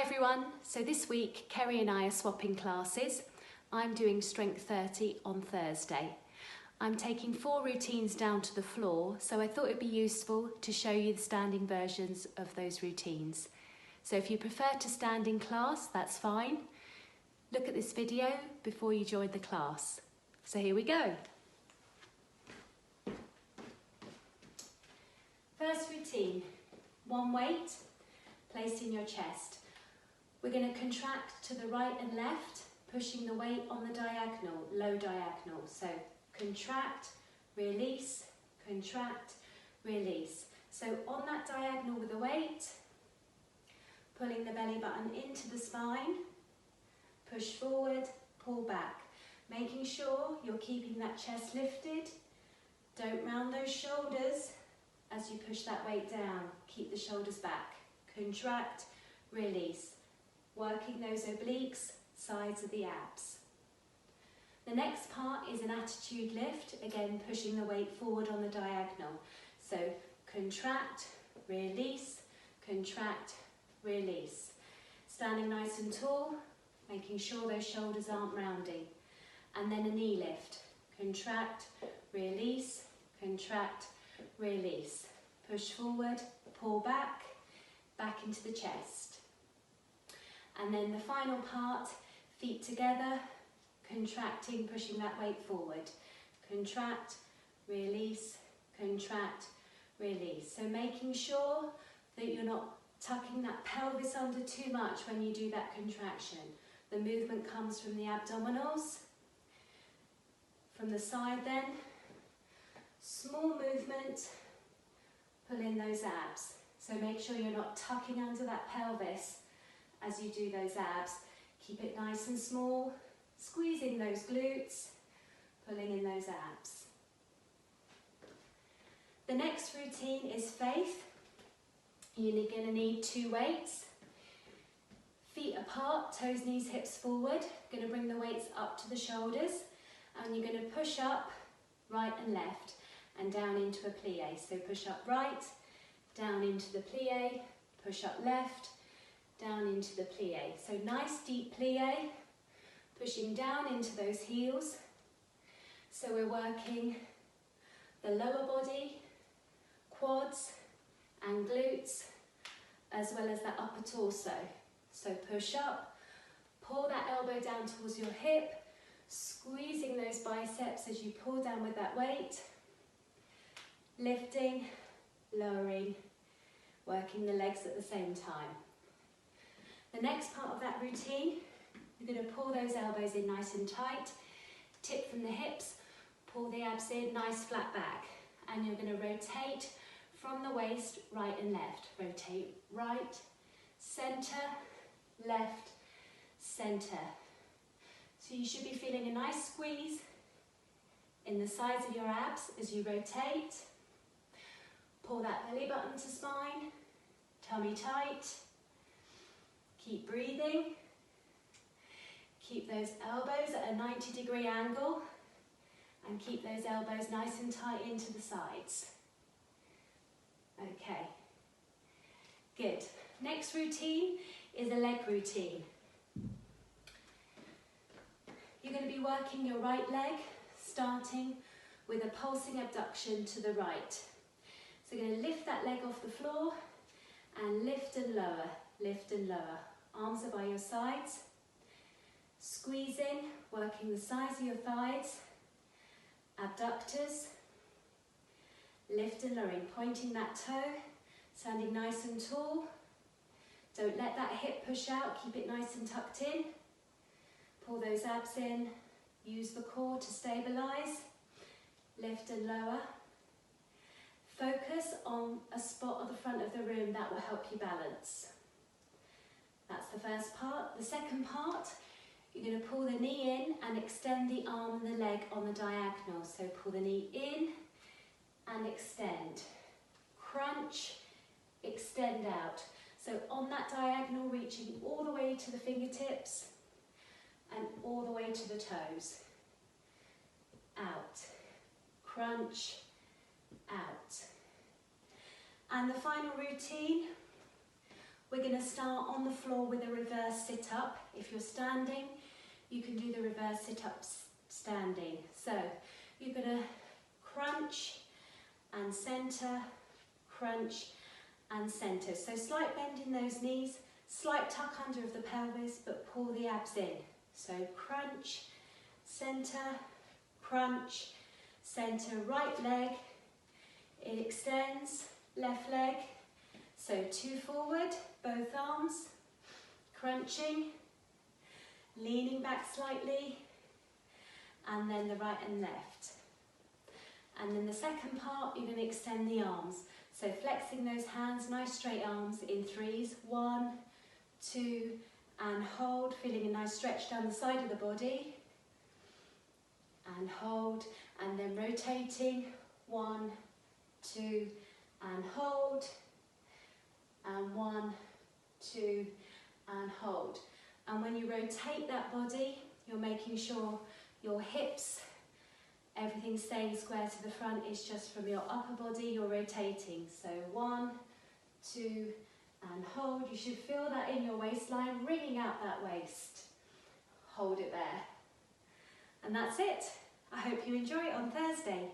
everyone, so this week Kerry and I are swapping classes. I'm doing Strength 30 on Thursday. I'm taking 4 routines down to the floor, so I thought it'd be useful to show you the standing versions of those routines. So if you prefer to stand in class, that's fine. Look at this video before you join the class. So here we go. First routine, one weight placed in your chest. We're going to contract to the right and left, pushing the weight on the diagonal, low diagonal. So contract, release, release. So on that diagonal with the weight, pulling the belly button into the spine, push forward, pull back. Making sure you're keeping that chest lifted. Don't round those shoulders as you push that weight down. Keep the shoulders back. Contract, release. Working those obliques, sides of the abs. The next part is an attitude lift, again pushing the weight forward on the diagonal. So contract, release, release. Standing nice and tall, making sure those shoulders aren't rounding. And then a knee lift. Contract, release, release. Push forward, pull back, back into the chest. And then the final part, feet together, contracting, pushing that weight forward. Contract, release, release. So making sure that you're not tucking that pelvis under too much when you do that contraction. The movement comes from the abdominals. From the side then, small movement, pull in those abs. So make sure you're not tucking under that pelvis as you do those abs. Keep it nice and small, squeezing those glutes, pulling in those abs. The next routine is faith. You're going to need 2 weights. Feet apart, toes, knees, hips forward. Going to bring the weights up to the shoulders, and you're going to push up right and left and down into a plie. So push up right, down into the plie, push up left, down into the plie. So nice deep plie, pushing down into those heels. So we're working the lower body, quads and glutes, as well as that upper torso. So push up, pull that elbow down towards your hip, squeezing those biceps as you pull down with that weight, lifting, lowering, working the legs at the same time. The next part of that routine, you're going to pull those elbows in nice and tight, tip from the hips, pull the abs in, nice flat back. And you're going to rotate from the waist, right and left. Rotate right, centre, left, centre. So you should be feeling a nice squeeze in the sides of your abs as you rotate. Pull that belly button to spine, tummy tight. Keep breathing. Keep those elbows at a 90-degree angle and keep those elbows nice and tight into the sides. Okay, good. Next routine is a leg routine. You're going to be working your right leg, starting with a pulsing abduction to the right. So you're going to lift that leg off the floor and lift and lower, lift and lower. Arms are by your sides, squeezing, working the sides of your thighs, abductors, lift and lowering, pointing that toe, standing nice and tall. Don't let that hip push out, keep it nice and tucked in. Pull those abs in, use the core to stabilise, lift and lower. Focus on a spot at the front of the room that will help you balance. That's the first part. The second part, you're going to pull the knee in and extend the arm and the leg on the diagonal. So pull the knee in and extend. Crunch, extend out. So on that diagonal, reaching all the way to the fingertips and all the way to the toes. Out. Crunch, out. And the final routine, We're going to start on the floor with a reverse sit-up. If you're standing, you can do the reverse sit-ups standing. So you're going to crunch and centre, crunch and centre. So slight bend in those knees, slight tuck under of the pelvis, but pull the abs in. So crunch, centre, crunch, centre, right leg, it extends, left leg. So 2 forward, both arms, crunching, leaning back slightly, and then the right and left. And then the second part, you're going to extend the arms. So flexing those hands, nice straight arms in 3s. 1, 2, and hold, feeling a nice stretch down the side of the body. And hold, and then rotating. 1, 2, and hold. And 1, 2, and hold. And when you rotate that body, you're making sure your hips, everything staying square to the front, is just from your upper body, you're rotating. So 1, 2, and hold. You should feel that in your waistline, wringing out that waist. Hold it there. And that's it. I hope you enjoy it on Thursday.